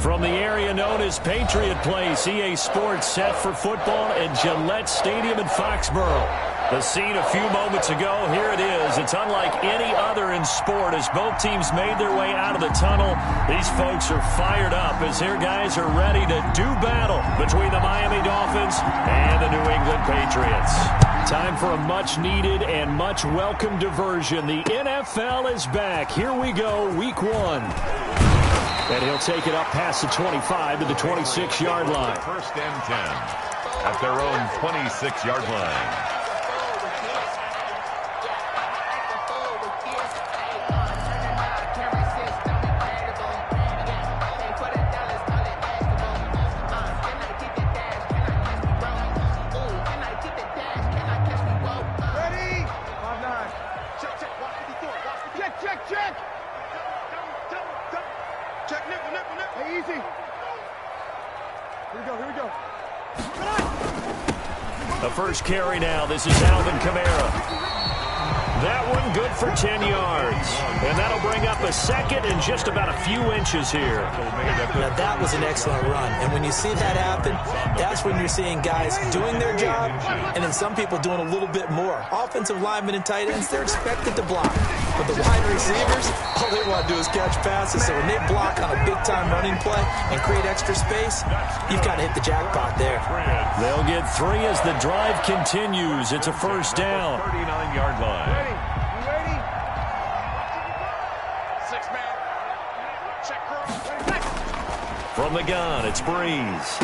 From the area known as Patriot Place, EA Sports set for football at Gillette Stadium in Foxborough. The scene a few moments ago, here it is. It's unlike any other in sport as both teams made their way out of the tunnel. These folks are fired up as their guys are ready to do battle between the Miami Dolphins and the New England Patriots. Time for a much-needed and much-welcome diversion. The NFL is back. Here we go, Week 1. And he'll take it up past the 25 to the 26-yard line. First and 10 at their own 26-yard line. The first carry now. This is Alvin Kamara. That one good for 10 yards. And that'll bring up a second and just about a few inches here. Now that was an excellent run. And when you see that happen, that's when you're seeing guys doing their job and then some people doing a little bit more. Offensive linemen and tight ends, they're expected to block. But the wide receivers, all they want to do is catch passes. So when they block on a big-time running play and create extra space, you've got to hit the jackpot there. They'll get 3 as the drive continues. It's a first down. 39-yard line. From the gun, it's Breeze.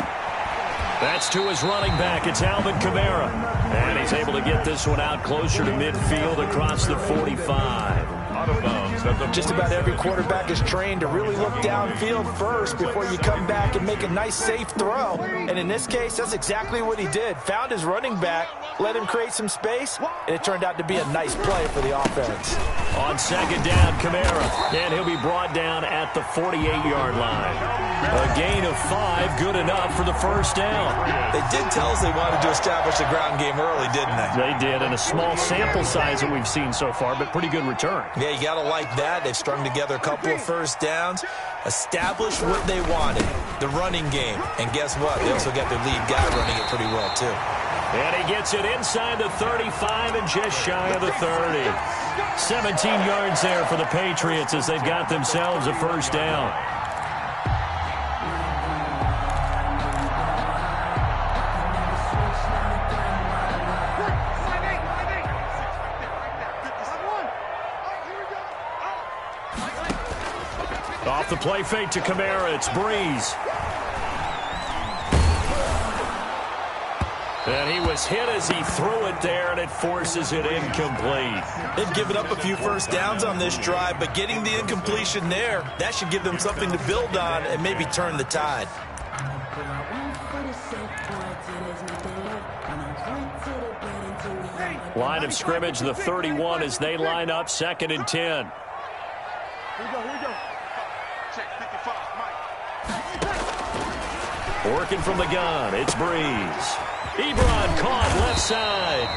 That's to his running back. It's Alvin Kamara. And he's able to get this one out closer to midfield across the 45. Out of bounds. Just about every quarterback is trained to really look downfield first before you come back and make a nice, safe throw. And in this case, that's exactly what he did. Found his running back, let him create some space, and it turned out to be a nice play for the offense. On second down, Kamara. And he'll be brought down at the 48-yard line. A gain of 5, good enough for the first down. They did tell us they wanted to establish the ground game early, didn't they? They did, and a small sample size that we've seen so far, but pretty good return. Yeah, you got to like that. They've strung together a couple of first downs, established what they wanted, the running game. And guess what? They also got their lead guy running it pretty well, too. And he gets it inside the 35 and just shy of the 30. 17 yards there for the Patriots as they've got themselves a first down. Off the play fake to Kamara, it's Breeze. And he was hit as he threw it there, and it forces it incomplete. They've given up a few first downs on this drive, but getting the incompletion there, that should give them something to build on and maybe turn the tide. Line of scrimmage, the 31 as they line up, 2nd and 10. Here we go. Check 55, Mike. Working from the gun, it's Breeze. Ebron caught left side.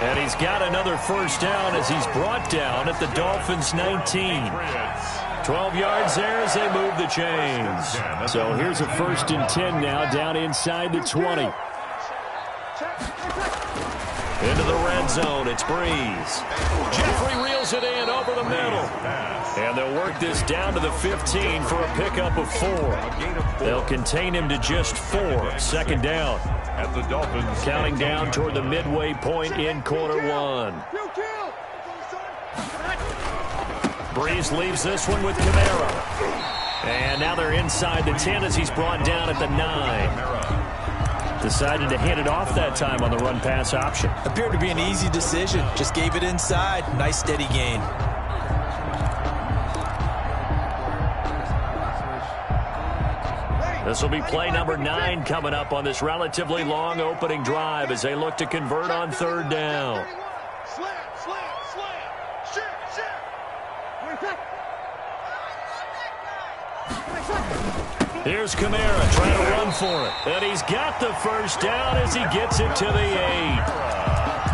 And he's got another first down as he's brought down at the Dolphins' 19. 12 yards there as they move the chains. So here's a 1st and 10 now down inside the 20. Into the red zone, it's Breeze. Jeffrey reels it in over the middle. And they'll work this down to the 15 for a pickup of 4. They'll contain him to just 4. 2nd down. At the Dolphins. Counting down toward the midway point in quarter 1. Breeze leaves this one with Kamara. And now they're inside the 10 as he's brought down at the 9. Decided to hand it off that time on the run-pass option. Appeared to be an easy decision. Just gave it inside. Nice, steady gain. This will be play number 9 coming up on this relatively long opening drive as they look to convert on 3rd down. Here's Kamara trying to run for it. And he's got the first down as he gets it to the 8.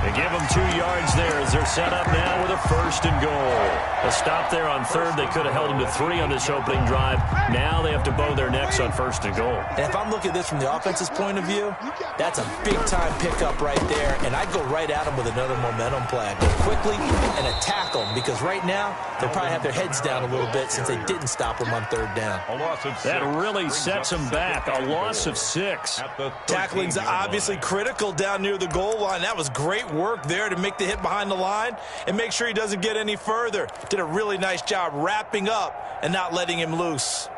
They give them 2 yards there as they're set up now with a 1st and goal. A stop there on 3rd. They could have held them to 3 on this opening drive. Now they have to bow their necks on 1st and goal. And if I'm looking at this from the offense's point of view, that's a big-time pickup right there, and I'd go right at them with another momentum play. I'd go quickly and attack them, because right now they'll probably have their heads down a little bit since they didn't stop them on 3rd down. A loss of 6. That really sets them back. A loss of 6. Tackling's obviously critical down near the goal line. That was great work there to make the hit behind the line and make sure he doesn't get any further. Did a really nice job wrapping up and not letting him loose.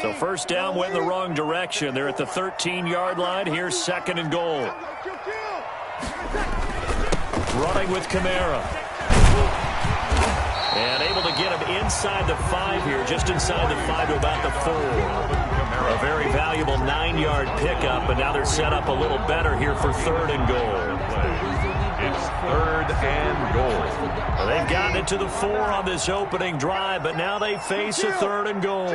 So 1st down went in the wrong direction. They're at the 13-yard line. Here's 2nd and goal. Running with Kamara. And able to get him inside the 5 here, just inside the 5 to about the 4. A very valuable 9-yard pickup, and now they're set up a little better here for 3rd and goal. It's 3rd and goal. Well, they've gotten it to the 4 on this opening drive, but now they face a 3rd and goal.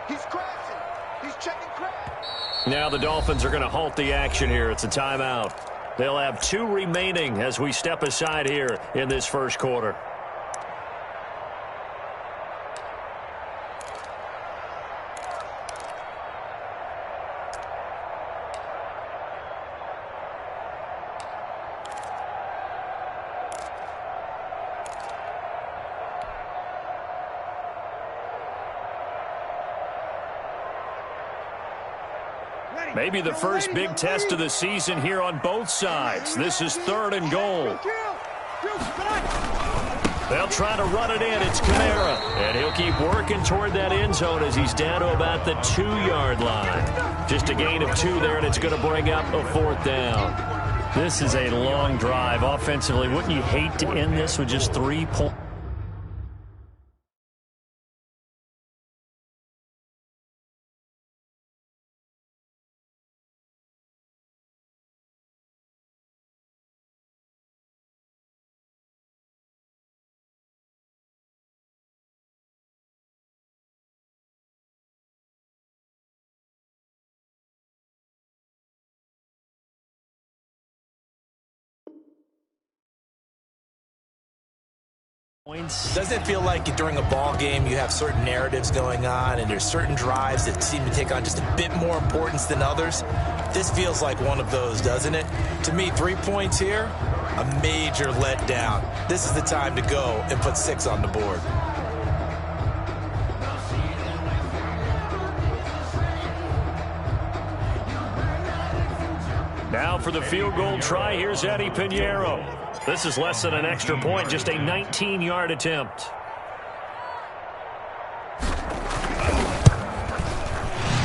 He's crashing. He's checking crash. Now the Dolphins are going to halt the action here. It's a timeout. They'll have 2 remaining as we step aside here in this 1st quarter. Maybe the first big test of the season here on both sides. This is 3rd and goal. They'll try to run it in. It's Kamara. And he'll keep working toward that end zone as he's down to about the 2-yard line. Just a gain of 2 there, and it's going to bring up a 4th down. This is a long drive offensively. Wouldn't you hate to end this with just 3 points? Doesn't it feel like during a ball game you have certain narratives going on and there's certain drives that seem to take on just a bit more importance than others? This feels like one of those, doesn't it? To me, 3 points here, a major letdown. This is the time to go and put 6 on the board. Now for the field goal try, here's Eddie Pinheiro. This is less than an extra point, just a 19-yard attempt.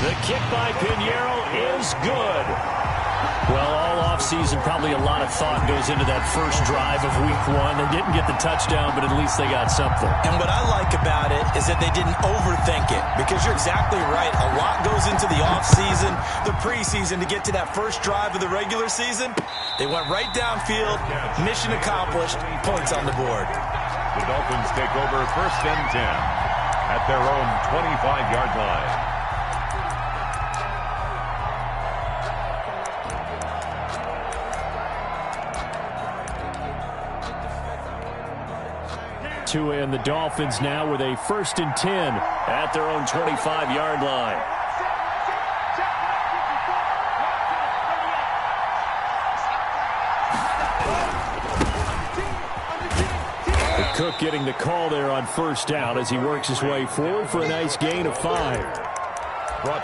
The kick by Pinheiro is good. Well, all offseason, probably a lot of thought goes into that first drive of week 1. They didn't get the touchdown, but at least they got something. And what I like about it is that they didn't overthink it, because you're exactly right. A lot goes into the offseason, the preseason, to get to that first drive of the regular season. They went right downfield, mission accomplished, points on the board. The Dolphins take over 1st and 10 at their own 25-yard line. And the Dolphins now with a 1st and 10 at their own 25-yard line. Cook getting the call there on 1st down as he works his way forward for a nice gain of 5.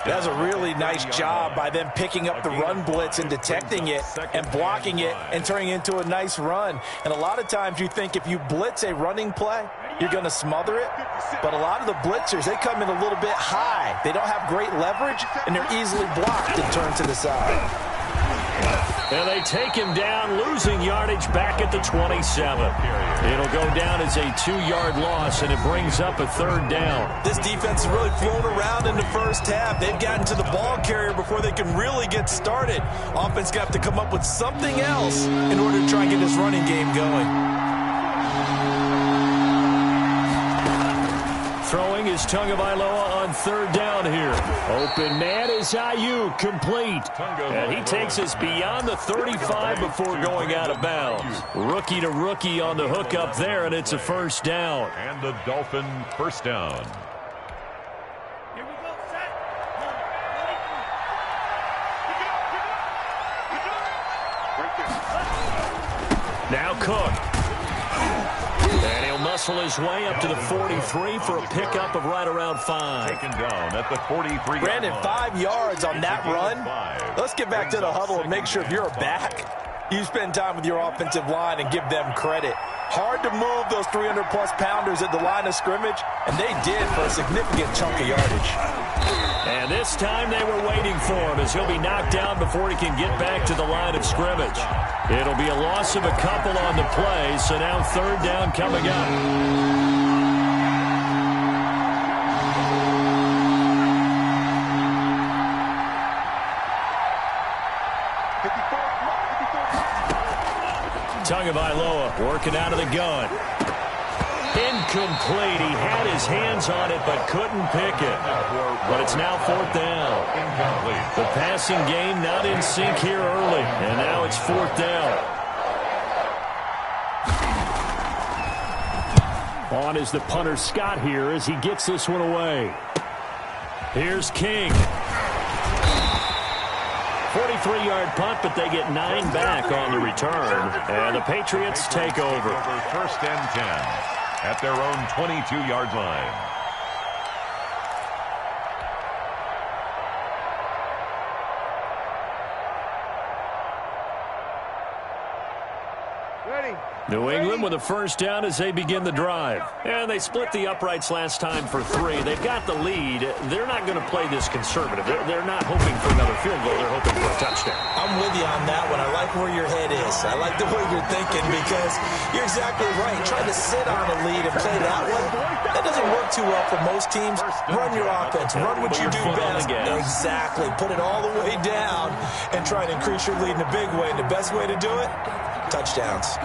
That's a really nice job by them picking up the run blitz and detecting it and blocking it and turning it into a nice run. And a lot of times you think if you blitz a running play, you're going to smother it. But a lot of the blitzers, they come in a little bit high. They don't have great leverage, and they're easily blocked and turned to the side. And they take him down, losing yardage back at the 27. It'll go down as a 2-yard loss, and it brings up a 3rd down. This defense has really flown around in the first half. They've gotten to the ball carrier before they can really get started. Offense got to come up with something else in order to try and get this running game going. Throwing is Here's Tagovailoa on third down here. Open man is Ayuk, complete. And he takes us beyond the 35 before going out of bounds. Rookie to rookie on the hook up there, and it's a first down. And the Dolphin first down. Now Cook. And he'll muscle his way up to the 43 for a pickup of right around 5. Taken down at the 43. Brandon, 5 yards on that run. Let's get back to the huddle and make sure if you're a back, you spend time with your offensive line and give them credit. Hard to move those 300-plus pounders at the line of scrimmage, and they did for a significant chunk of yardage. And this time they were waiting for him as he'll be knocked down before he can get back to the line of scrimmage. It'll be a loss of a couple on the play, so now third down coming up. Tagovailoa working out of the gun. Incomplete. He had his hands on it but couldn't pick it. But it's now fourth down. Incomplete. The passing game not in sync here early. And now it's fourth down. On is the punter Scott here as he gets this one away. Here's King. 43-yard punt, but they get 9 back on the return. And the Patriots take over. First and 10 at their own 22-yard line. Ready. New England with a first down as they begin the drive. And they split the uprights last time for 3. They've got the lead. They're not going to play this conservative. They're not hoping for another field goal. They're hoping for a touchdown. I'm with you on that one. I like where your head is. I like the way you're thinking because you're exactly right. Trying to sit on a lead and play that one, that doesn't work too well for most teams. Run your offense. Run what you do best. Exactly. Put it all the way down and try to increase your lead in a big way. And the best way to do it, touchdowns.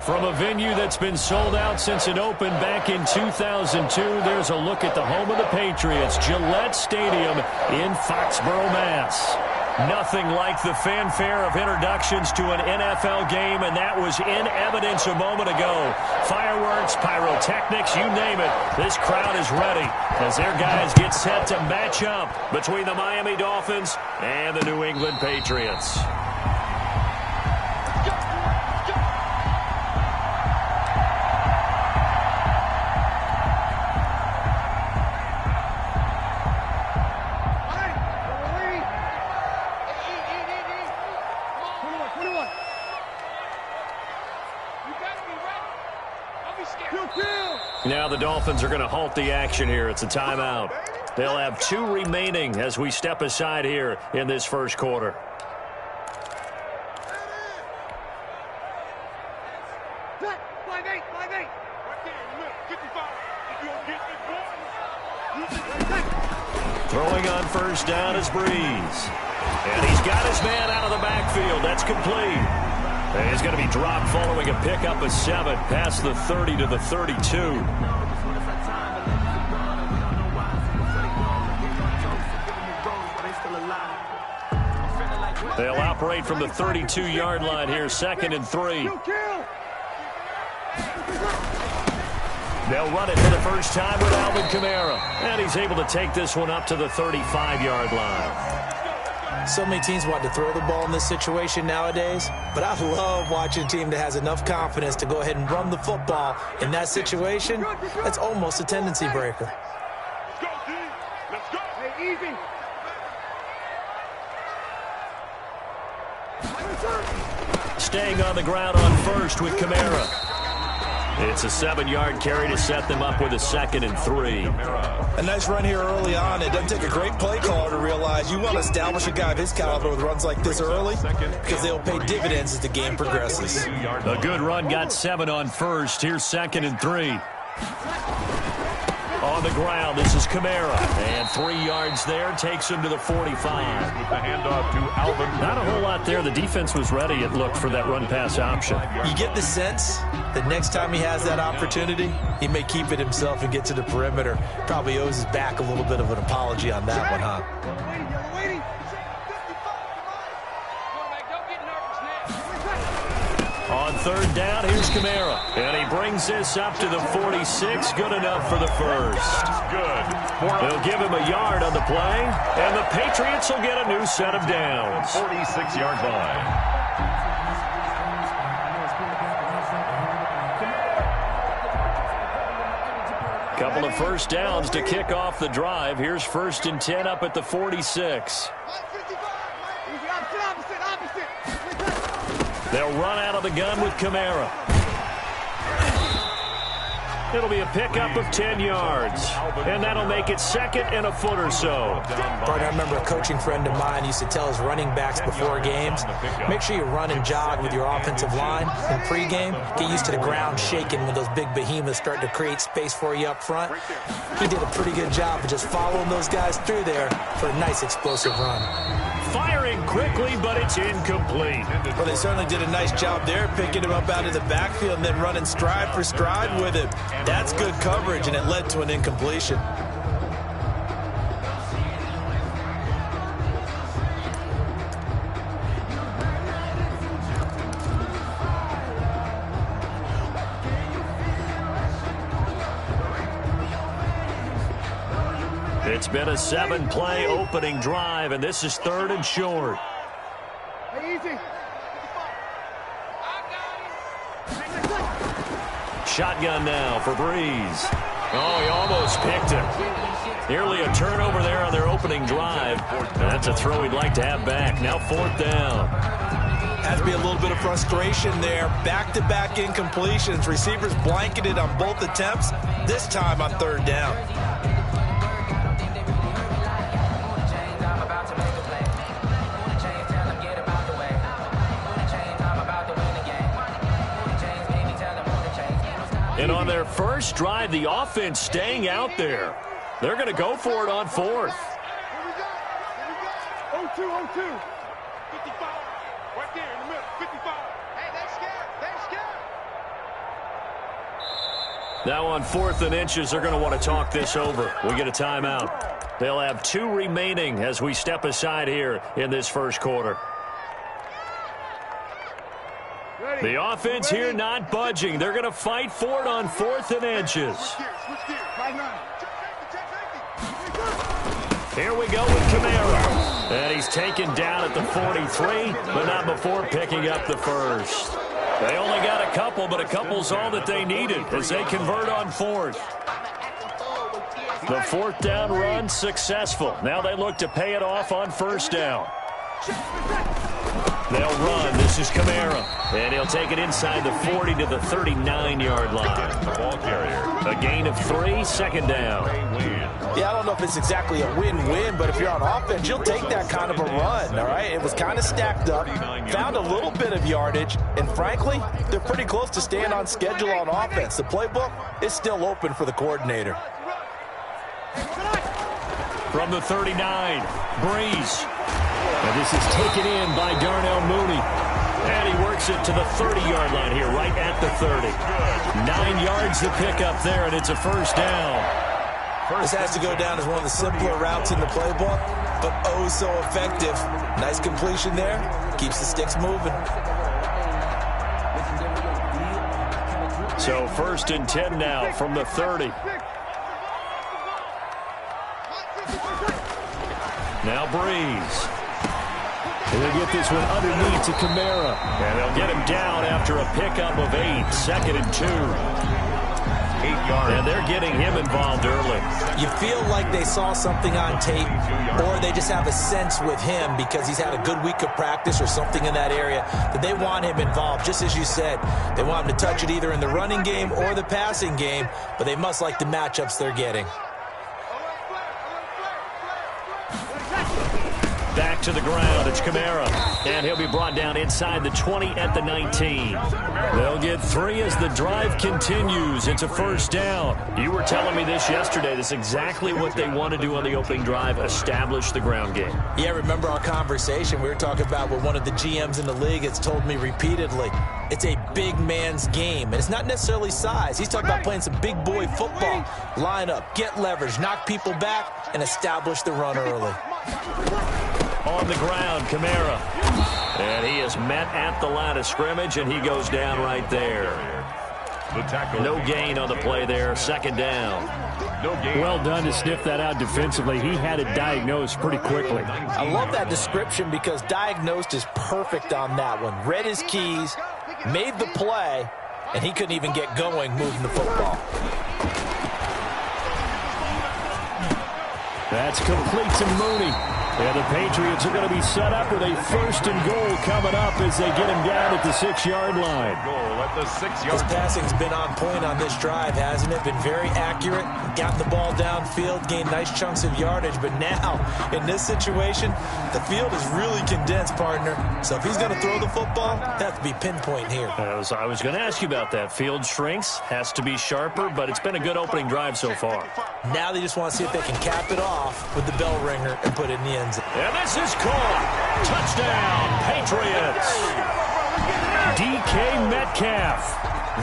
From a venue that's been sold out since it opened back in 2002, there's a look at the home of the Patriots, Gillette Stadium in Foxborough, Mass. Nothing like the fanfare of introductions to an NFL game, and that was in evidence a moment ago. Fireworks, pyrotechnics, you name it. This crowd is ready as their guys get set to match up between the Miami Dolphins and the New England Patriots. Now the Dolphins are going to halt the action here. It's a timeout. They'll have 2 remaining as we step aside here in this first quarter. Throwing on first down is Breeze. And he's got his man out of the backfield. That's complete. And he's going to be dropped following a pickup of 7 past the 30 to the 32. They'll operate from the 32-yard line here, 2nd and 3. They'll run it for the first time with Alvin Kamara. And he's able to take this one up to the 35-yard line. So many teams want to throw the ball in this situation nowadays, but I love watching a team that has enough confidence to go ahead and run the football. In that situation, that's almost a tendency breaker. Let's go, D. Let's go. Hey, easy. Staying on the ground on first with Kamara. It's a 7-yard carry to set them up with a 2nd and 3. A nice run here early on. It doesn't take a great play caller to realize you want to establish a guy of his caliber with runs like this early because they'll pay dividends as the game progresses. A good run got 7 on first. Here's 2nd and 3. On the ground, this is Kamara. And 3 yards there takes him to the 45. With the handoff to Alvin. Not a whole lot there. The defense was ready, it looked, for that run-pass option. You get the sense that next time he has that opportunity, he may keep it himself and get to the perimeter. Probably owes his back a little bit of an apology on that one, huh? On 3rd down, here's Kamara. And he brings this up to the 46. Good enough for the first. Good. They'll give him a yard on the play, and the Patriots will get a new set of downs. 46-yard line. Couple of first downs to kick off the drive. Here's 1st and 10 up at the 46. They'll run out of the gun with Kamara. It'll be a pickup of 10 yards. And that'll make it 2nd and a foot or so. Bart, I remember a coaching friend of mine used to tell his running backs before games, make sure you run and jog with your offensive line in pregame. Get used to the ground shaking when those big behemoths start to create space for you up front. He did a pretty good job of just following those guys through there for a nice explosive run. Firing quickly, but it's incomplete. Well, they certainly did a nice job there, picking him up out of the backfield and then running stride for stride with him. That's good coverage, and it led to an incompletion. It's been a 7-play opening drive, and this is 3rd and short. Easy. Shotgun now for Breeze. Oh, he almost picked it. Nearly a turnover there on their opening drive. That's a throw he'd like to have back. Now 4th down. Has to be a little bit of frustration there. Back-to-back incompletions. Receivers blanketed on both attempts, this time on 3rd down. And on their first drive, the offense staying out there. They're going to go for it on 4th. 0-2, 0-2. 55. Right there in the middle, 55. Hey, they're scared. They're scared. Now on 4th and inches, they're going to want to talk this over. We get a timeout. They'll have 2 remaining as we step aside here in this first quarter. The offense here not budging. They're going to fight for it on 4th and inches. Here we go with Kamara. And he's taken down at the 43, but not before picking up the first. They only got a couple, but a couple's all that they needed as they convert on 4th. The 4th down run successful. Now they look to pay it off on 1st down. They'll run. This is Kamara. And he'll take it inside the 40 to the 39-yard line. The ball carrier. A gain of 3, 2nd down. Yeah, I don't know if it's exactly a win-win, but if you're on offense, you'll take that kind of a run, all right? It was kind of stacked up, found a little bit of yardage, and frankly, they're pretty close to staying on schedule on offense. The playbook is still open for the coordinator. From the 39, Breeze. And this is taken in by Darnell Mooney. And he works it to the 30-yard line here, right at the 30. 9 yards to pick up there, and it's a 1st down. This has to go down as one of the simpler routes in the playbook, but oh so effective. Nice completion there. Keeps the sticks moving. So 1st and 10 now from the 30. Now Breeze. They'll get this one underneath to Kamara. And they'll get him down after a pickup of 8. 2nd and 2. 8 yards. And they're getting him involved early. You feel like they saw something on tape, or they just have a sense with him because he's had a good week of practice or something in that area that they want him involved. Just as you said, they want him to touch it either in the running game or the passing game, but they must like the matchups they're getting. Back to the ground. It's Kamara. And he'll be brought down inside the 20 at the 19. They'll get 3 as the drive continues. It's a 1st down. You were telling me this yesterday. This is exactly what they want to do on the opening drive, establish the ground game. Yeah, remember our conversation? We were talking about what one of the GMs in the league has told me repeatedly. It's a big man's game, and it's not necessarily size. He's talking about playing some big boy football. Line up, get leverage, knock people back, and establish the run early. On the ground, Kamara. And he is met at the line of scrimmage, and he goes down right there. No gain on the play there. 2nd down. Well done to sniff that out defensively. He had it diagnosed pretty quickly. I love that description because diagnosed is perfect on that one. Read his keys, made the play, and he couldn't even get going moving the football. That's complete to Mooney. And the Patriots are going to be set up with a 1st and goal coming up as they get him down at the 6-yard line. Goal at the 6-yard. His passing's been on point on this drive, hasn't it? Been very accurate, gotten the ball downfield, gained nice chunks of yardage. But now, in this situation, the field is really condensed, partner. So if he's going to throw the football, that has to be pinpoint here. I was going to ask you about that. Field shrinks, has to be sharper, but it's been a good opening drive so far. Now they just want to see if they can cap it off with the bell ringer and put it in the end zone. And this is caught. Touchdown, Patriots. DK Metcalf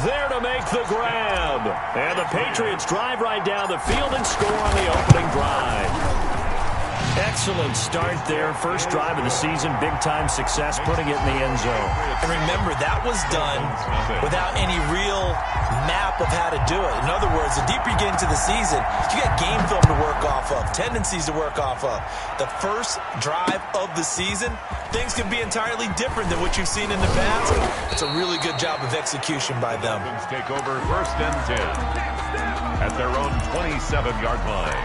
there to make the grab. And the Patriots drive right down the field and score on the opening drive. Excellent start there. First drive of the season. Big-time success putting it in the end zone. And remember, that was done without any real map of how to do it. In other words, the deeper you get into the season, you got game film to work off of, tendencies to work off of. The first drive of the season, things can be entirely different than what you've seen in the past. It's a really good job of execution by them. Dolphins take over 1st and 10 at their own 27-yard line.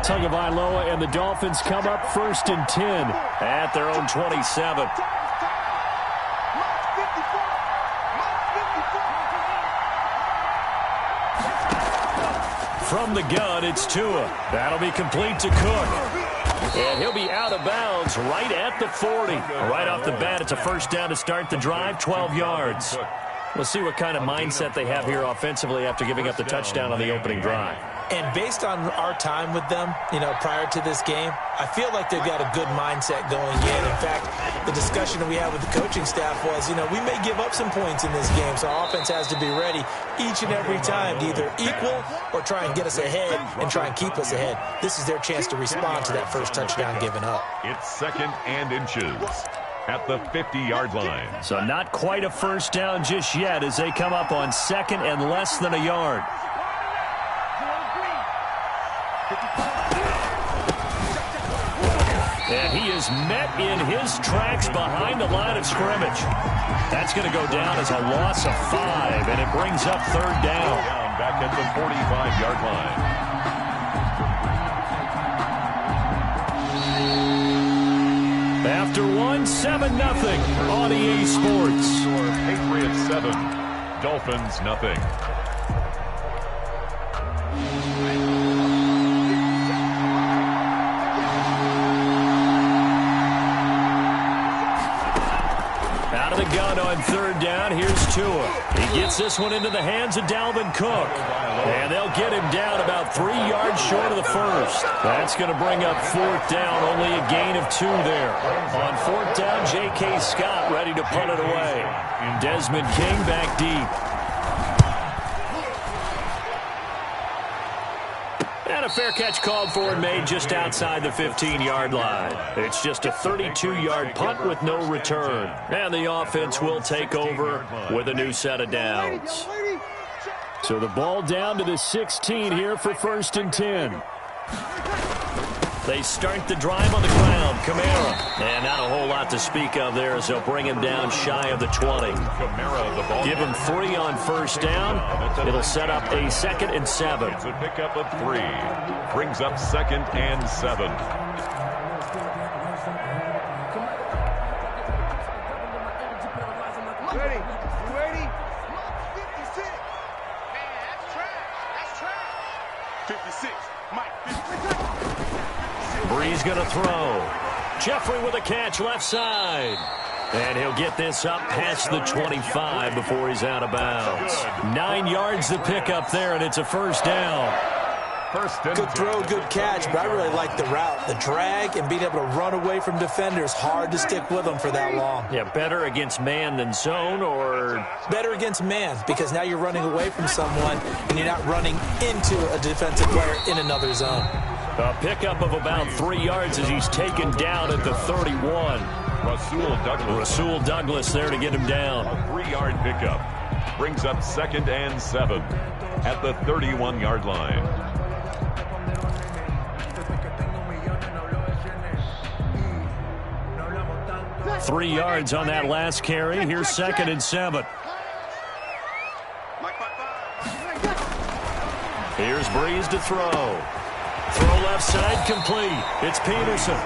Tagovailoa and the Dolphins come up 1st and 10 at their own 27. From the gun, it's Tua. That'll be complete to Cook. And he'll be out of bounds right at the 40. Right off the bat, it's a 1st down to start the drive, 12 yards. We'll see what kind of mindset they have here offensively after giving up the touchdown on the opening drive. And based on our time with them, prior to this game, I feel like they've got a good mindset going in. In fact, the discussion that we had with the coaching staff was, we may give up some points in this game, so our offense has to be ready each and every time to either equal or try and get us ahead and try and keep us ahead. This is their chance to respond to that first touchdown given up. It's 2nd and inches at the 50-yard line. So not quite a first down just yet as they come up on 2nd and less than a yard. And he is met in his tracks behind the line of scrimmage. That's going to go down as a loss of 5, and it brings up 3rd down. Back at the 45-yard line. After 7-0 on EA Sports. Patriots 7, Dolphins 0. Out of the gun on 3rd down. Here's Tua. He gets this one into the hands of Dalvin Cook. And they'll get him down about 3 yards short of the first. That's going to bring up 4th down. Only a gain of 2 there. On 4th down, J.K. Scott ready to punt it away. Desmond King back deep. And a fair catch called for and made just outside the 15-yard line. It's just a 32-yard punt with no return. And the offense will take over with a new set of downs. So the ball down to the 16 here for 1st and 10. They start the drive on the ground. Kamara. And not a whole lot to speak of there as they'll bring him down shy of the 20. Give him 3 on 1st down. It'll set up a 2nd and 7. It's a pickup of 3. Brings up 2nd and 7. Ready? You ready? 56. Man, that's trash. That's trash. 56. Mike, 56. Breeze going to throw. Jeffrey with a catch left side. And he'll get this up past the 25 before he's out of bounds. 9 yards to pick up there, and it's a 1st down. Good throw, good catch, but I really like the route. The drag and being able to run away from defenders. Hard to stick with them for that long. Yeah, better against man than zone, or? Better against man, because now you're running away from someone and you're not running into a defensive player in another zone. A pickup of about 3 yards as he's taken down at the 31. Rasul Douglas there to get him down. A 3-yard pickup. Brings up 2nd and 7 at the 31-yard line. Three yards on that last carry. Here's 2nd and 7. Here's Breeze to throw. Throw left side complete. It's Peterson.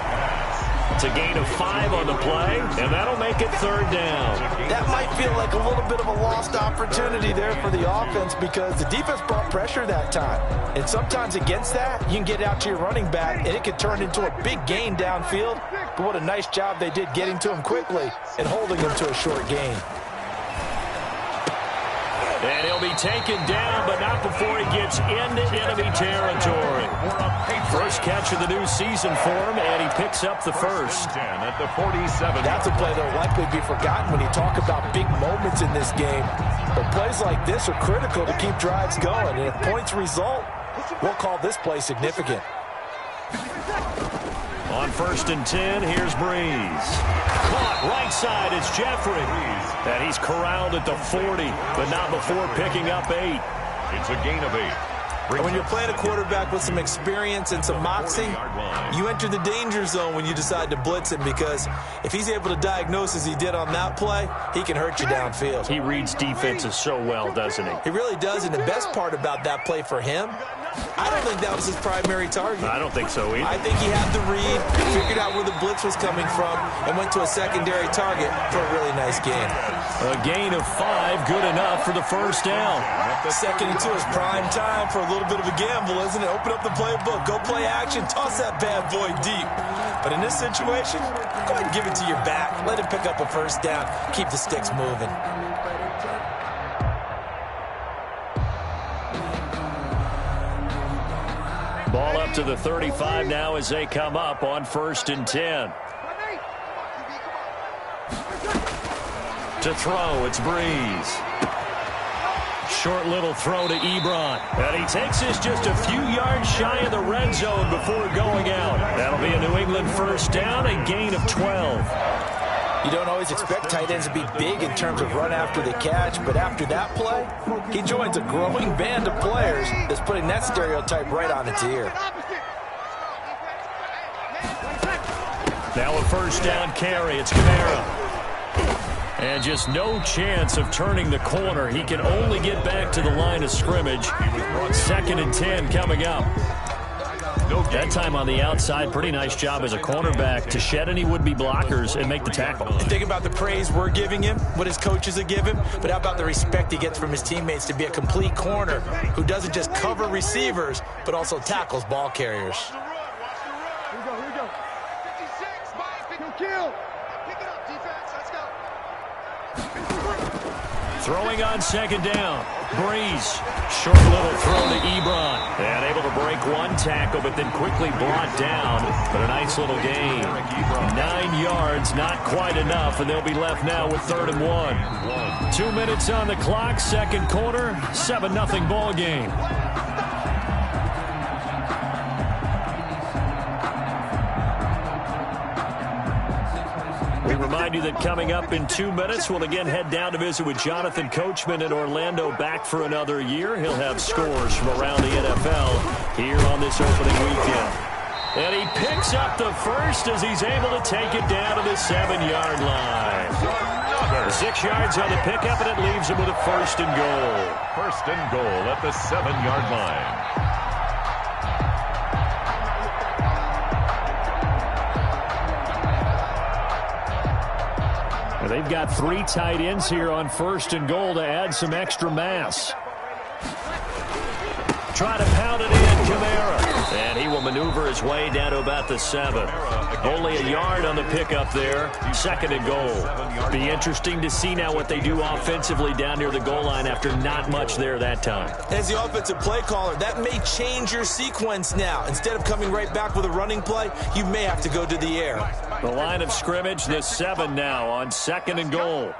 It's a gain of 5 on the play, and that'll make it 3rd down. That might feel like a little bit of a lost opportunity there for the offense because the defense brought pressure that time. And sometimes against that, you can get out to your running back, and it could turn into a big gain downfield. But what a nice job they did getting to him quickly and holding him to a short gain. And he'll be taken down, but not before he gets into enemy territory. First catch of the new season for him, and he picks up the first. At the 47. That's a play that will likely be forgotten when you talk about big moments in this game. But plays like this are critical to keep drives going. And if points result, we'll call this play significant. On 1st and 10, here's Breeze. Caught right side, it's Jeffrey. And he's corralled at the 40, but not before picking up 8. It's a gain of 8. And when you're playing a quarterback with some experience and some moxie, you enter the danger zone when you decide to blitz him because if he's able to diagnose as he did on that play, he can hurt you downfield. He reads defenses so well, doesn't he? He really does, and the best part about that play for him, I don't think that was his primary target. I don't think so either. I think he had the read, figured out where the blitz was coming from, and went to a secondary target for a really nice gain. A gain of 5, good enough for the 1st down. 2nd and 2 is prime time for a little bit of a gamble, isn't it? Open up the playbook, go play action, toss that bad boy deep. But in this situation, go ahead and give it to your back. Let him pick up a 1st down, keep the sticks moving. Ball up to the 35 now as they come up on 1st and 10. To throw, it's Breeze. Short little throw to Ebron. And he takes this just a few yards shy of the red zone before going out. That'll be a New England 1st down, a gain of 12. You don't always expect tight ends to be big in terms of run after the catch, but after that play, he joins a growing band of players that's putting that stereotype right on its ear. Now a 1st down carry. It's Kamara. And just no chance of turning the corner. He can only get back to the line of scrimmage. 2nd and 10 coming up. That time on the outside, pretty nice job as a cornerback to shed any would-be blockers and make the tackle. Think about the praise we're giving him, what his coaches are giving, but how about the respect he gets from his teammates to be a complete corner who doesn't just cover receivers, but also tackles ball carriers. Here we go. 56, Mike, kill. Pick it up, defense. Let's go. Throwing on 2nd down. Breeze. Short little throw to Ebron. And able to break one tackle, but then quickly brought down. But a nice little gain. 9 yards, not quite enough, and they'll be left now with 3rd and 1. 2 minutes on the clock, 2nd quarter, 7-0 ball game. We remind you that coming up in 2 minutes, we'll again head down to visit with Jonathan Coachman in Orlando, back for another year. He'll have scores from around the NFL here on this opening weekend. And he picks up the first as he's able to take it down to the 7-yard line. 6 yards on the pickup, and it leaves him with a 1st and goal. 1st and goal at the 7-yard line. They've got 3 tight ends here on 1st and goal to add some extra mass. Try to pound it in, Kamara. And he will maneuver his way down to about the 7. Only a yard on the pickup there. 2nd and goal. Be interesting to see now what they do offensively down near the goal line after not much there that time. As the offensive play caller, that may change your sequence now. Instead of coming right back with a running play, you may have to go to the air. The line of scrimmage, the 7 now on 2nd and goal.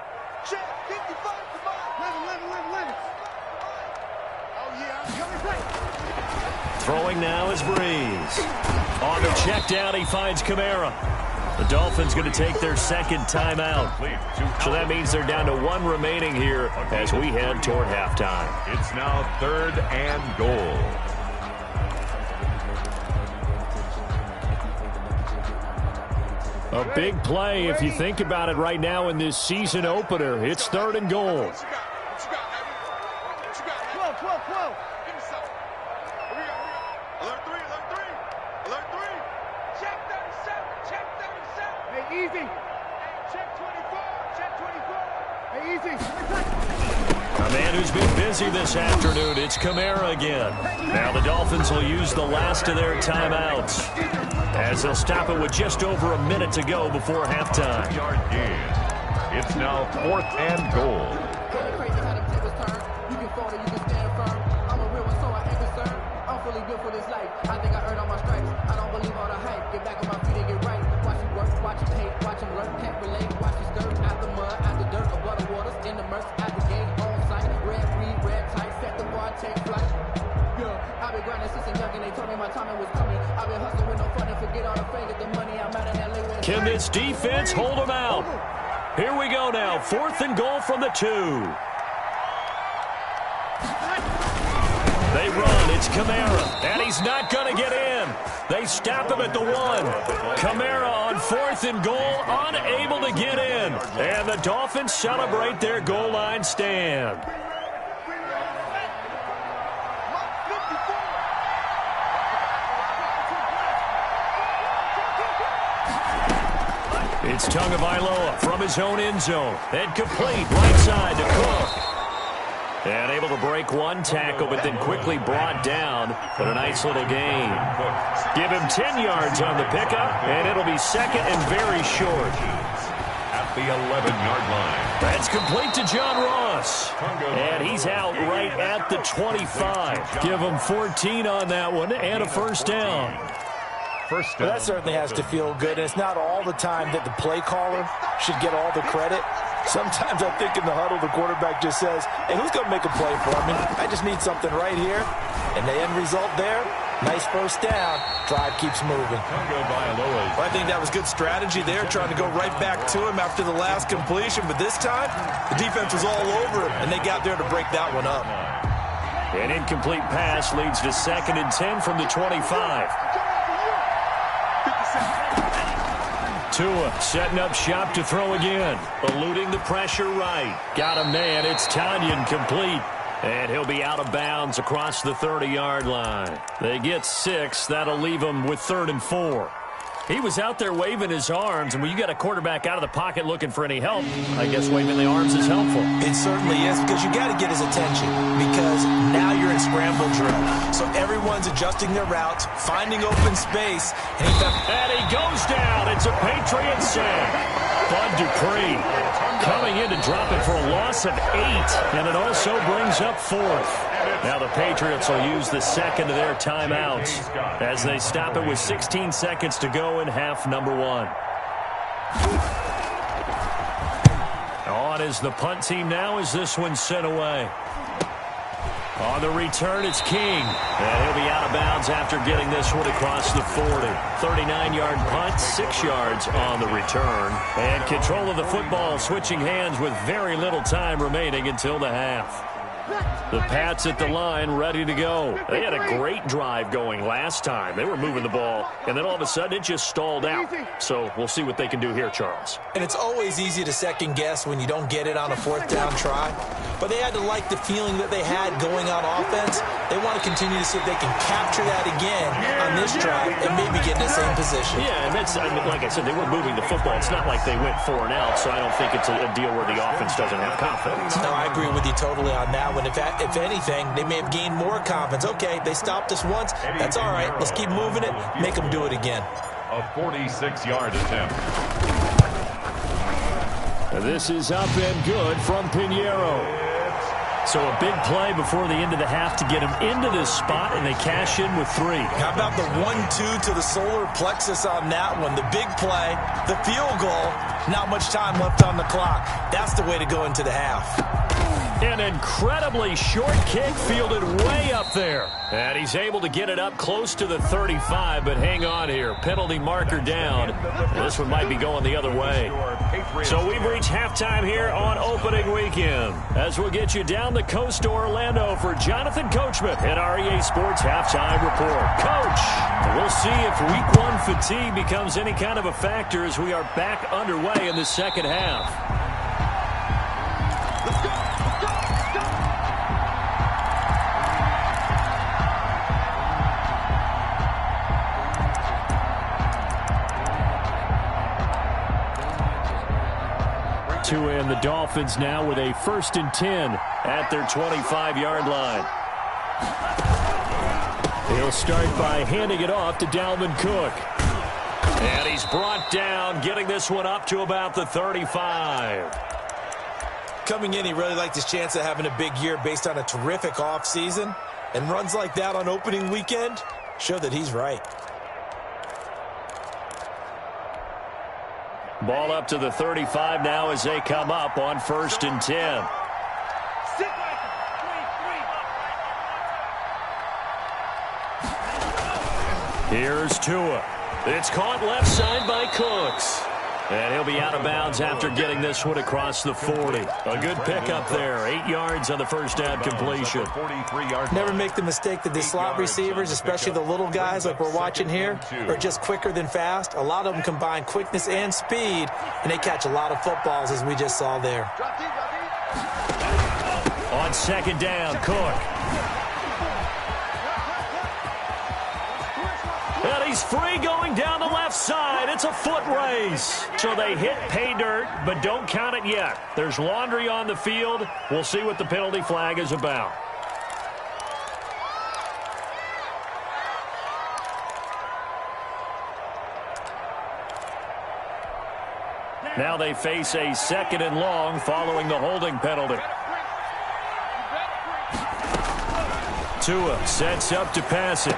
Throwing now is Breeze. On the check down, he finds Kamara. The Dolphins going to take their 2nd timeout. So that means they're down to 1 remaining here as we head toward halftime. It's now 3rd and goal. A big play if you think about it right now in this season opener. It's 3rd and goal. A man who's been busy this afternoon, it's Kamara again. Now the Dolphins will use the last of their timeouts as they'll stop it with just over a minute to go before halftime. It's now 4th and goal. Can this defense hold them out? Here we go now. 4th and goal from the 2. They run. It's Kamara. And he's not going to get in. They stop him at the 1. Kamara on 4th and goal, unable to get in. And the Dolphins celebrate their goal line stand. It's Tagovailoa from his own end zone. And complete right side to Cook. And able to break one tackle, but then quickly brought down. But a nice little gain. Give him 10 yards on the pickup, and it'll be 2nd and very short. At the 11-yard line. That's complete to John Ross. And he's out right at the 25. Give him 14 on that one and a first down. Well, that certainly has to feel good. And it's not all the time that the play caller should get all the credit. Sometimes I think in the huddle, the quarterback just says, hey, who's going to make a play for me? I just need something right here. And the end result there, nice first down. Drive keeps moving. Well, I think that was good strategy there, trying to go right back to him after the last completion. But this time, the defense was all over him, and they got there to break that one up. An incomplete pass leads to 2nd and 10 from the 25. Tua setting up shop to throw again. Eluding the pressure right. Got a man. It's Tanyan complete. And he'll be out of bounds across the 30-yard line. They get 6. That'll leave them with 3rd and 4. He was out there waving his arms, and when you got a quarterback out of the pocket looking for any help, I guess waving the arms is helpful. It certainly is, because you got to get his attention, because now you're in scramble drill. So everyone's adjusting their routes, finding open space, and he goes down. It's a Patriots sack. Bud Dupree coming in to drop it for a loss of 8, and it also brings up 4th. Now the Patriots will use the second of their timeouts as they stop it with 16 seconds to go in half number 1. On is the punt team now as this one's sent away. On the return, it's King. And he'll be out of bounds after getting this one across the 40. 39-yard punt, 6 yards on the return. And control of the football switching hands with very little time remaining until the half. The Pats at the line ready to go. They had a great drive going last time. They were moving the ball, and then all of a sudden it just stalled out. So we'll see what they can do here, Charles. And it's always easy to second guess when you don't get it on a 4th down try. But they had to like the feeling that they had going on offense. They want to continue to see if they can capture that again on this drive and maybe get in the same position. Yeah, and that's, like I said, they were moving the football. It's not like they went 4 and out, so I don't think it's a deal where the offense doesn't have confidence. No, I agree with you totally on that one. If anything, they may have gained more confidence. Okay, they stopped us once. That's all right. Let's keep moving it. Make them do it again. A 46-yard attempt. This is up and good from Pinheiro. So a big play before the end of the half to get him into this spot, and they cash in with 3. How about the 1-2 to the solar plexus on that one? The big play, the field goal, not much time left on the clock. That's the way to go into the half. An incredibly short kick fielded way up there. And he's able to get it up close to the 35, but hang on here. Penalty marker down. This one might be going the other way. So we've reached halftime here on opening weekend. As we'll get you down the coast to Orlando for Jonathan Coachman at our EA Sports Halftime Report. Coach, we'll see if Week 1 fatigue becomes any kind of a factor as we are back underway in the second half. And the Dolphins now with a 1st and 10 at their 25-yard line. He'll start by handing it off to Dalvin Cook. And he's brought down, getting this one up to about the 35. Coming in, he really liked his chance of having a big year based on a terrific offseason. And runs like that on opening weekend show that he's right. Ball up to the 35 now as they come up on 1st and 10. Here's Tua. It's caught left side by Cooks. And he'll be out of bounds after getting this one across the 40. A good pickup there. 8 yards on the first down completion. Never make the mistake that the slot receivers, especially the little guys like we're watching here, are just quicker than fast. A lot of them combine quickness and speed, and they catch a lot of footballs, as we just saw there. On 2nd down, Cook. And he's free going down the left side. It's a foot race. So they hit pay dirt, but don't count it yet. There's laundry on the field. We'll see what the penalty flag is about. Now they face a 2nd and long following the holding penalty. Tua sets up to pass it.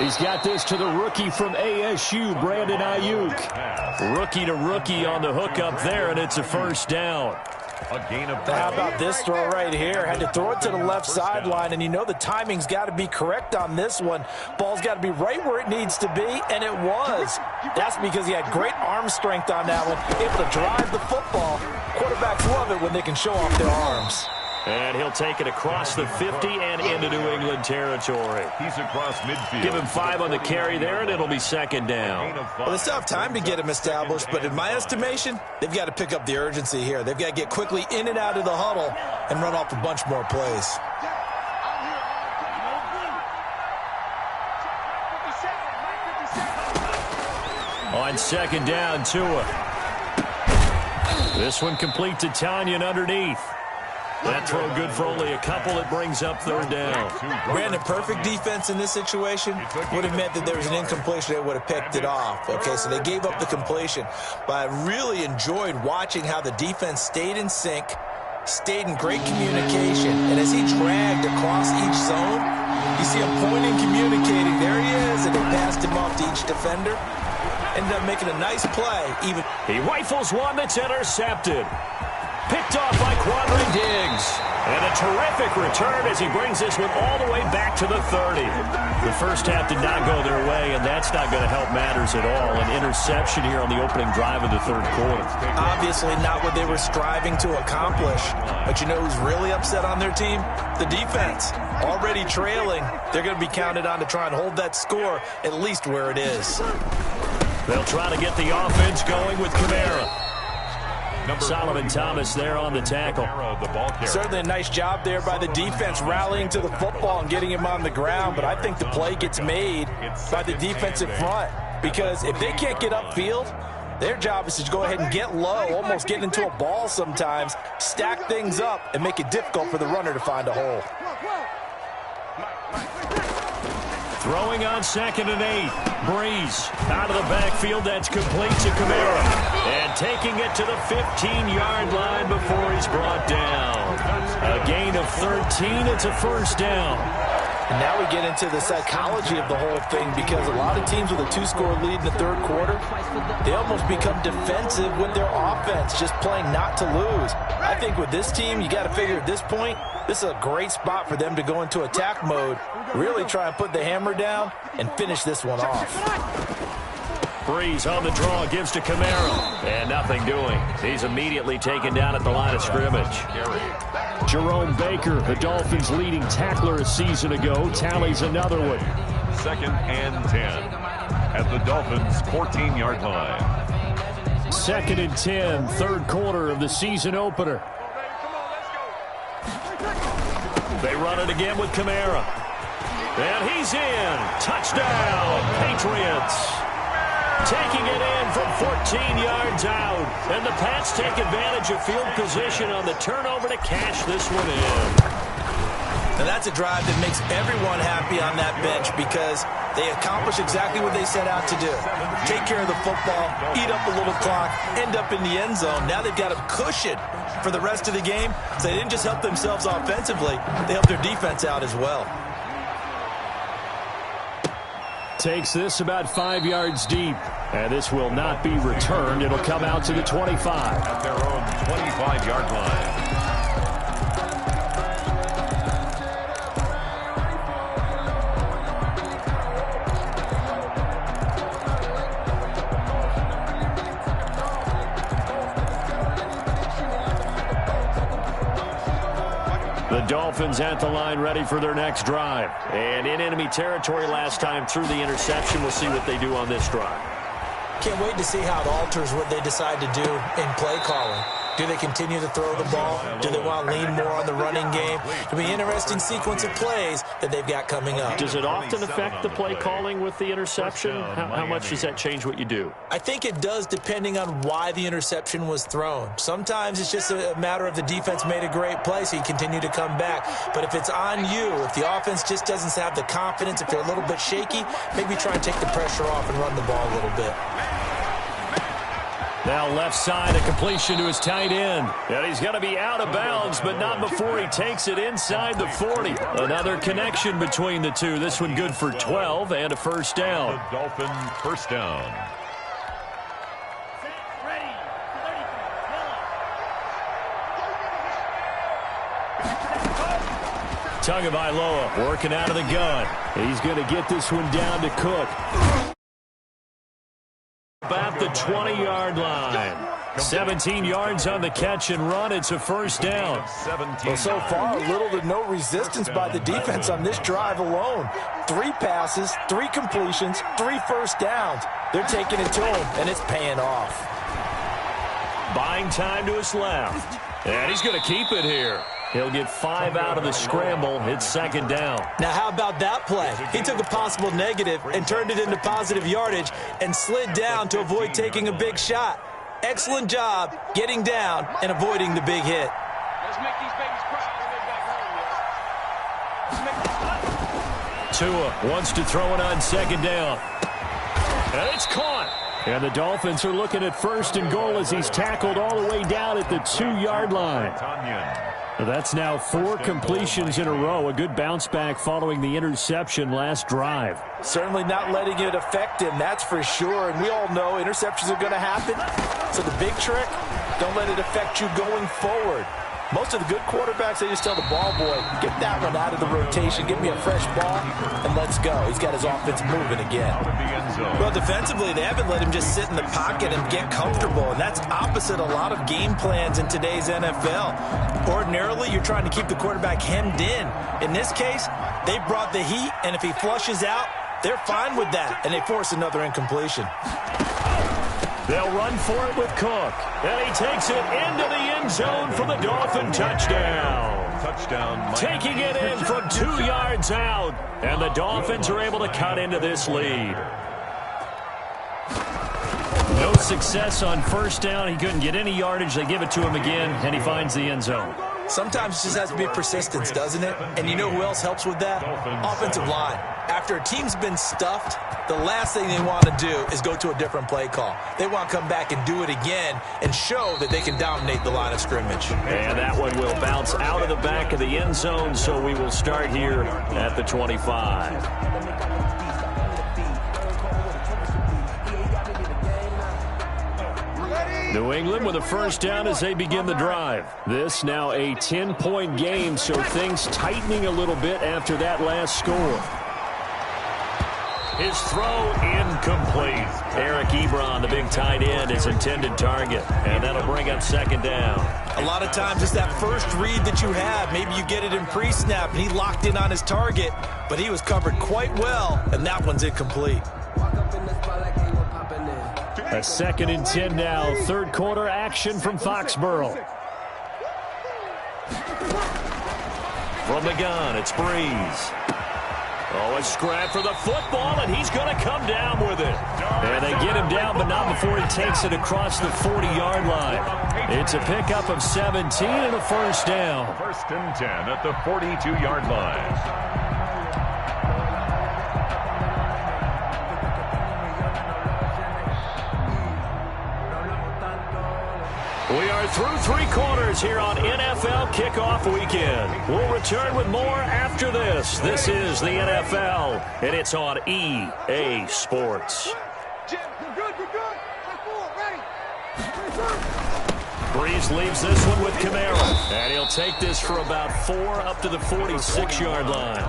He's got this to the rookie from ASU, Brandon Ayuk. Rookie to rookie on the hook up there, and it's a first down. A gain of 10. How about this throw right here? Had to throw it to the left sideline, and you know the timing's got to be correct on this one. Ball's got to be right where it needs to be, and it was. That's because he had great arm strength on that one, able to drive the football. Quarterbacks love it when they can show off their arms. And he'll take it across the 50 and into New England territory. He's across midfield. Give him 5 on the carry there, and it'll be 2nd down. Well, they still have time to get him established, but in my estimation, they've got to pick up the urgency here. They've got to get quickly in and out of the huddle and run off a bunch more plays. On 2nd down, Tua. This one complete to Tanyan underneath. That throw good for only a couple. It brings up 3rd down. Brandon, perfect defense in this situation would have meant that there was an incompletion. They would have picked it off. Okay, so they gave up the completion. But I really enjoyed watching how the defense stayed in sync, stayed in great communication. And as he dragged across each zone, you see him pointing, communicating. There he is, and they passed him off to each defender. Ended up making a nice play. He rifles one that's intercepted. Picked off by Quandre Diggs. And a terrific return as he brings this one all the way back to the 30. The first half did not go their way, and that's not going to help matters at all. An interception here on the opening drive of the 3rd quarter. Obviously not what they were striving to accomplish. But you know who's really upset on their team? The defense. Already trailing. They're going to be counted on to try and hold that score at least where it is. They'll try to get the offense going with Kamara. Solomon Thomas there on the tackle. Certainly a nice job there by the defense rallying to the football and getting him on the ground, but I think the play gets made by the defensive front because if they can't get upfield, their job is to go ahead and get low, almost get into a ball sometimes, stack things up, and make it difficult for the runner to find a hole. Throwing on 2nd and 8. Breeze out of the backfield. That's complete to Kamara. And taking it to the 15-yard line before he's brought down. A gain of 13. It's a first down. And now we get into the psychology of the whole thing because a lot of teams with a 2-score lead in the 3rd quarter, they almost become defensive with their offense, just playing not to lose. I think with this team, you got to figure at this point, this is a great spot for them to go into attack mode, really try and put the hammer down and finish this one off. Breeze on the draw, gives to Kamara. And nothing doing. He's immediately taken down at the line of scrimmage. Jerome Baker, the Dolphins' leading tackler a season ago, tallies another one. 2nd and 10 at the Dolphins' 14-yard line. 2nd and 10, 3rd quarter of the season opener. They run it again with Kamara. And he's in. Touchdown, Patriots. Taking it in from 14 yards out. And the Pats take advantage of field position on the turnover to cash this one in. Now that's a drive that makes everyone happy on that bench because they accomplish exactly what they set out to do. Take care of the football, eat up a little clock, end up in the end zone. Now they've got a cushion for the rest of the game. So they didn't just help themselves offensively, they helped their defense out as well. Takes this about 5 yards deep. And this will not be returned. It'll come out to the 25. At their own 25-yard line. The Dolphins at the line ready for their next drive. And in enemy territory last time through the interception. We'll see what they do on this drive. Can't wait to see how it alters what they decide to do in play calling. Do they continue to throw the ball? Do they want to lean more on the running game? It'll be an interesting sequence of plays that they've got coming up. Does it often affect the play calling with the interception? How much does that change what you do? I think it does depending on why the interception was thrown. Sometimes it's just a matter of the defense made a great play, so you continue to come back. But if it's on you, if the offense just doesn't have the confidence, if they're a little bit shaky, maybe try and take the pressure off and run the ball a little bit. Now left side, a completion to his tight end. And he's going to be out of bounds, but not before he takes it inside the 40. Another connection between the two. This one good for 12 and a first down. The Dolphin first down. Tagovailoa working out of the gun. He's going to get this one down to Cook. About the 20-yard line. 17 yards on the catch and run. It's a first down. Well, so far, little to no resistance by the defense on this drive alone. 3 passes, 3 completions, 3 first downs. They're taking it to him, and it's paying off. Buying time to his left. And he's going to keep it here. He'll get 5 out of the scramble. It's second down. Now, how about that play? He took a possible negative and turned it into positive yardage and slid down to avoid taking a big shot. Excellent job getting down and avoiding the big hit. Let's make these babies cry when they back home, Tua wants to throw it on second down. And it's caught. And the Dolphins are looking at first and goal as he's tackled all the way down at the 2-yard line. That's now 4 completions in a row. A good bounce back following the interception last drive. Certainly not letting it affect him, that's for sure. And we all know interceptions are going to happen. So the big trick, don't let it affect you going forward. Most of the good quarterbacks, they just tell the ball boy, get that one out of the rotation, give me a fresh ball, and let's go. He's got his offense moving again. Well, defensively, they haven't let him just sit in the pocket and get comfortable, and that's opposite a lot of game plans in today's NFL. Ordinarily, you're trying to keep the quarterback hemmed in. In this case, they brought the heat, and if he flushes out, they're fine with that, and they force another incompletion. They'll run for it with Cook. And he takes it into the end zone for the Dolphin touchdown. Taking it in from 2 yards out. And the Dolphins are able to cut into this lead. No success on first down. He couldn't get any yardage. They give it to him again, and he finds the end zone. Sometimes it just has to be persistence, doesn't it? And you know who else helps with that? Offensive line. After a team's been stuffed, the last thing they want to do is go to a different play call. They want to come back and do it again and show that they can dominate the line of scrimmage. And that one will bounce out of the back of the end zone, so we will start here at the 25. New England with a first down as they begin the drive. This now a 10-point game, so things tightening a little bit after that last score. His throw incomplete. Eric Ebron, the big tight end, his intended target. And that'll bring up second down. A lot of times it's that first read that you have. Maybe you get it in pre-snap, and he locked in on his target, but he was covered quite well, and that one's incomplete. A 2nd and 10 now. Third quarter action from Foxborough. From the gun, it's Breeze. Oh, a scrap for the football, and he's going to come down with it. And they get him down, but not before he takes it across the 40-yard line. It's a pickup of 17 and a first down. 1st and 10 at the 42-yard line. We are through 3 quarters here on NFL Kickoff Weekend. We'll return with more after this. This is the NFL, and it's on EA Sports. Jim, you're good, you're good. Ready. Breeze leaves this one with Kamara. And he'll take this for about 4 up to the 46-yard line.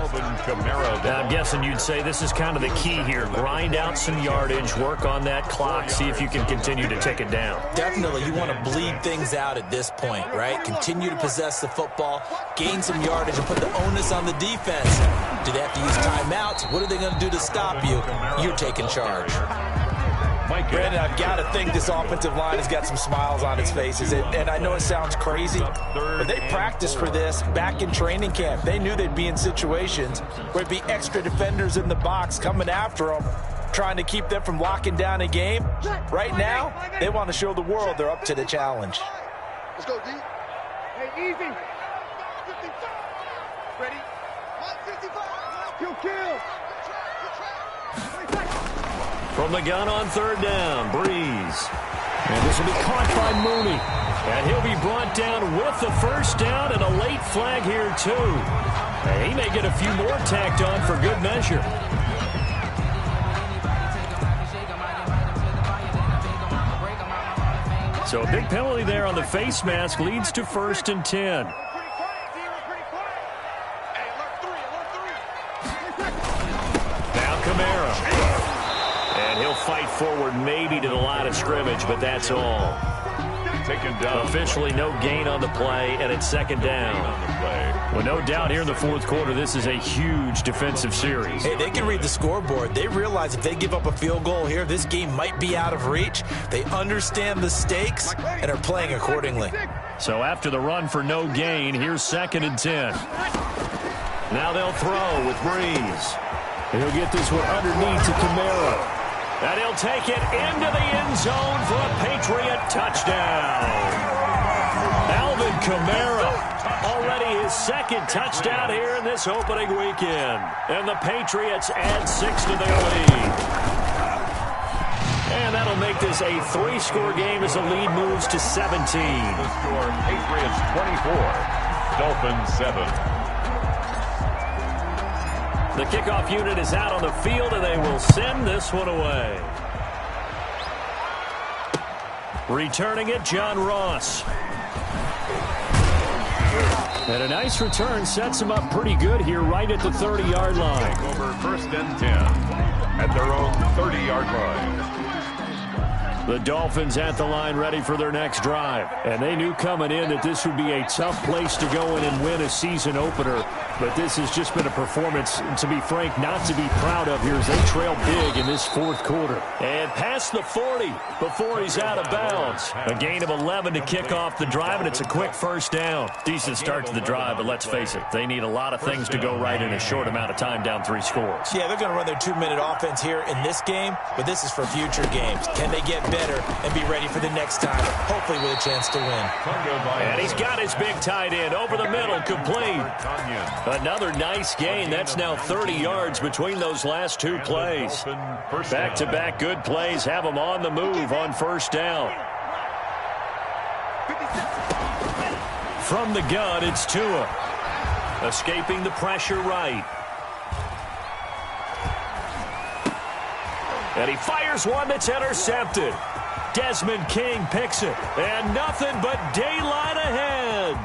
Now, I'm guessing you'd say this is kind of the key here. Grind out some yardage, work on that clock, see if you can continue to tick it down. Definitely, you want to bleed things out at this point, right? Continue to possess the football, gain some yardage, and put the onus on the defense. Do they have to use timeouts? What are they going to do to stop you? You're taking charge. Brandon, I've got to think this offensive line has got some smiles on its faces. And I know it sounds crazy, but they practiced for this back in training camp. They knew they'd be in situations where it'd be extra defenders in the box coming after them, trying to keep them from locking down a game. Right now, they want to show the world they're up to the challenge. Let's go, D. Hey, easy. 55. Ready? 155. Kill. From the gun on third down, Breeze. And this will be caught by Mooney. And he'll be brought down with the first down and a late flag here, too. And he may get a few more tacked on for good measure. So a big penalty there on the face mask leads to 1st and 10. Now Kamara. And he'll fight forward maybe to the line of scrimmage, but that's all. Taken down. Officially no gain on the play, and it's 2nd down. Well, no doubt here in the 4th quarter, this is a huge defensive series. Hey, they can read the scoreboard. They realize if they give up a field goal here, this game might be out of reach. They understand the stakes and are playing accordingly. So after the run for no gain, here's 2nd and 10. Now they'll throw with Breeze. And he'll get this one underneath to Kamara. And he'll take it into the end zone for a Patriot touchdown. Alvin Kamara, already his 2nd touchdown here in this opening weekend. And the Patriots add 6 to their lead. And that'll make this a 3-score game as the lead moves to 17. The score, Patriots 24, Dolphins 7. The kickoff unit is out on the field, and they will send this one away. Returning it, John Ross. And a nice return sets him up pretty good here right at the 30-yard line. Take over 1st and 10 at their own 30-yard line. The Dolphins at the line ready for their next drive. And they knew coming in that this would be a tough place to go in and win a season opener. But this has just been a performance, to be frank, not to be proud of here as they trail big in this 4th quarter. And past the 40 before he's out of bounds. A gain of 11 to kick off the drive, and it's a quick 1st down. Decent start to the drive, but let's face it, they need a lot of things to go right in a short amount of time down 3 scores. Yeah, they're going to run their 2-minute offense here in this game, but this is for future games. Can they get better and be ready for the next time, hopefully with a chance to win? And he's got his big tight end over the middle, complete. Another nice gain. That's now 30 yards between those last 2 plays. Back-to-back good plays have them on the move on 1st down. From the gun, it's Tua. Escaping the pressure right. And he fires one that's intercepted. Desmond King picks it. And nothing but daylight ahead.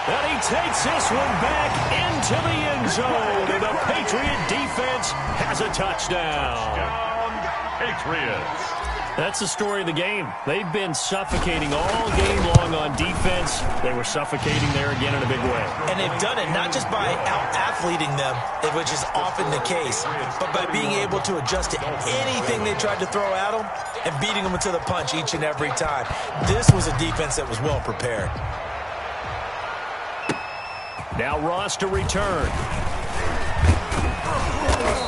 And he takes this one back into the end zone. And the Patriot defense has a touchdown. Patriots. That's the story of the game. They've been suffocating all game long on defense. They were suffocating there again in a big way. And they've done it not just by out-athleting them, which is often the case, but by being able to adjust to anything they tried to throw at them and beating them to the punch each and every time. This was a defense that was well prepared. Now Ross to return.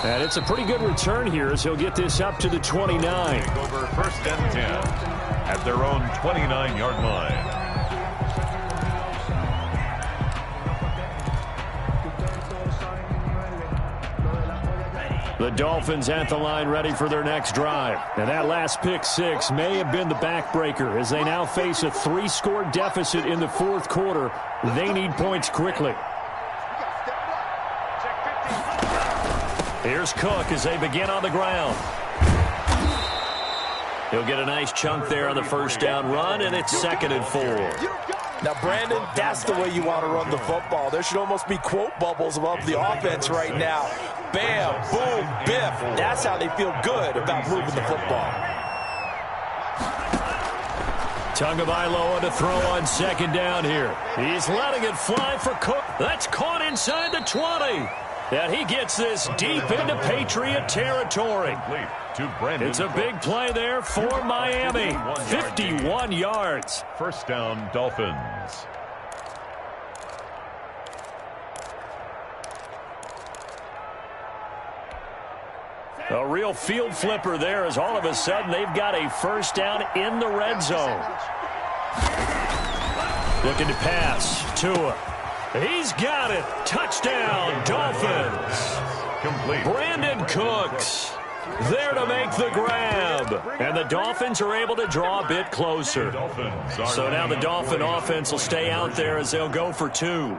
And it's a pretty good return here as he'll get this up to the 29. Take over 1st and 10 at their own 29-yard line. The Dolphins at the line ready for their next drive. And that last pick 6 may have been the backbreaker as they now face a 3-score deficit in the 4th quarter. They need points quickly. Here's Cook as they begin on the ground. He'll get a nice chunk there on the 1st down run, and it's 2nd and 4. Now, Brandon, that's the way you want to run the football. There should almost be quote bubbles above the offense right now. Bam, boom, biff. That's how they feel good about moving the football. Tagovailoa to throw on 2nd down here. He's letting it fly for Cook. That's caught inside the 20. And he gets this deep into Patriot territory. It's a big play there for Miami. 51 yards. 1st down, Dolphins. A real field flipper there as all of a sudden they've got a 1st down in the red zone. Looking to pass. Tua. He's got it. Touchdown, Dolphins. Complete. Brandon Cooks. There to make the grab. And the Dolphins are able to draw a bit closer. So now the Dolphin offense will stay out there as they'll go for 2.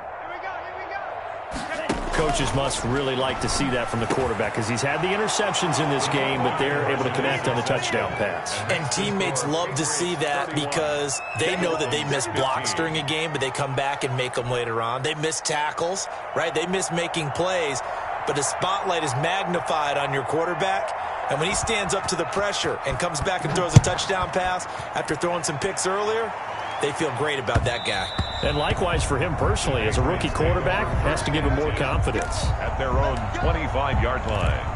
Coaches must really like to see that from the quarterback because he's had the interceptions in this game, but they're able to connect on the touchdown pass. And teammates love to see that because they know that they miss blocks during a game, but they come back and make them later on. They miss tackles, right? They miss making plays, but the spotlight is magnified on your quarterback. And when he stands up to the pressure and comes back and throws a touchdown pass after throwing some picks earlier, they feel great about that guy. And likewise for him personally, as a rookie quarterback, has to give him more confidence. At their own 25-yard line.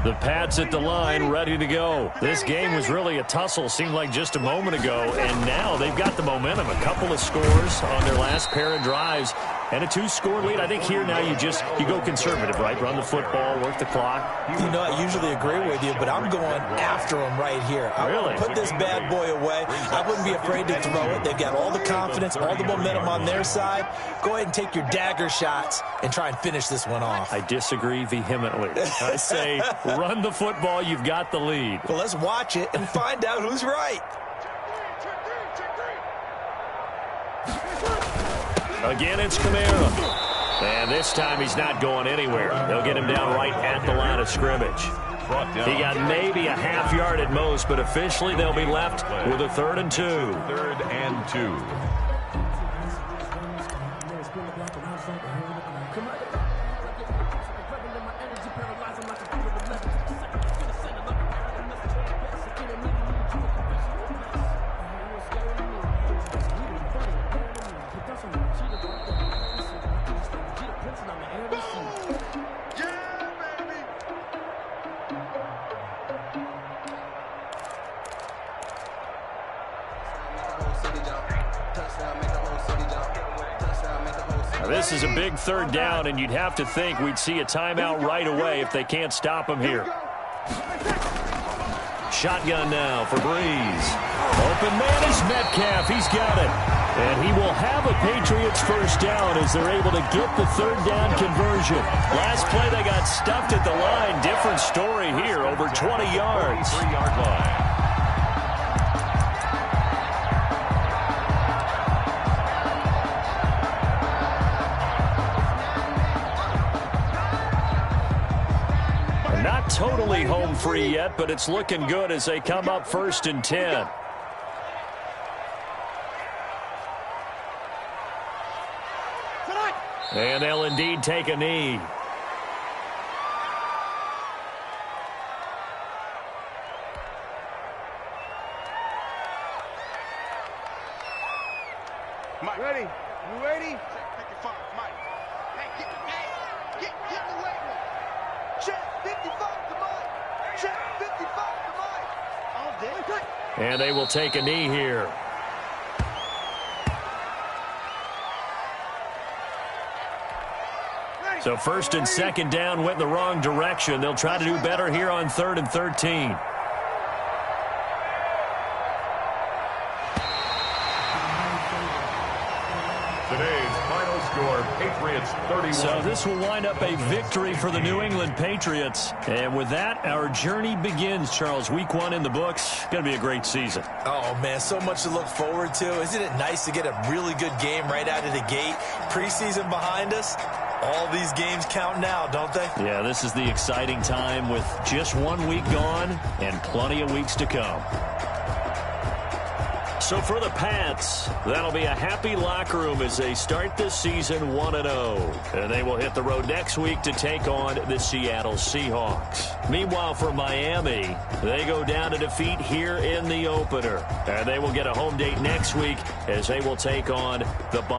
The Pats at the line, ready to go. This game was really a tussle, seemed like just a moment ago, and now they've got the momentum. A couple of scores on their last pair of drives, and a 2-score lead. I think here now you go conservative, right? Run the football, work the clock. You know, I usually agree with you, but I'm going after him right here. I want to put this bad boy away. I wouldn't be afraid to throw it. They've got all the confidence, all the momentum on their side. Go ahead and take your dagger shots and try and finish this one off. I disagree vehemently. I say run the football. You've got the lead. Well, let's watch it and find out who's right. Again, it's Kamara. And this time he's not going anywhere. They'll get him down right at the line of scrimmage. He got maybe a half yard at most, but officially they'll be left with a 3rd and 2. 3rd and 2. This is a big 3rd down, and you'd have to think we'd see a timeout right away if they can't stop him here. Shotgun now for Breeze. Open man is Metcalf. He's got it. And he will have a Patriots 1st down as they're able to get the 3rd down conversion. Last play they got stuffed at the line. Different story here, over 20 yards. 3-yard line. Not totally home free yet, but it's looking good as they come up 1st and 10. And they'll indeed take a knee. Mike, ready? You ready? Check 55, Mike. Hey, get in the way. Check 55 to Mike. Check 55 to Mike. All day. And they will take a knee here. So 1st and 2nd down went in the wrong direction. They'll try to do better here on 3rd and 13. Today's final score, Patriots 31. So this will wind up a victory for the New England Patriots. And with that, our journey begins, Charles. Week 1 in the books. Going to be a great season. Oh, man, so much to look forward to. Isn't it nice to get a really good game right out of the gate? Preseason behind us. All these games count now, don't they? Yeah, this is the exciting time with just 1 week gone and plenty of weeks to come. So for the Pats, that'll be a happy locker room as they start this season 1-0. And they will hit the road next week to take on the Seattle Seahawks. Meanwhile, for Miami, they go down to defeat here in the opener. And they will get a home date next week as they will take on the Bucs.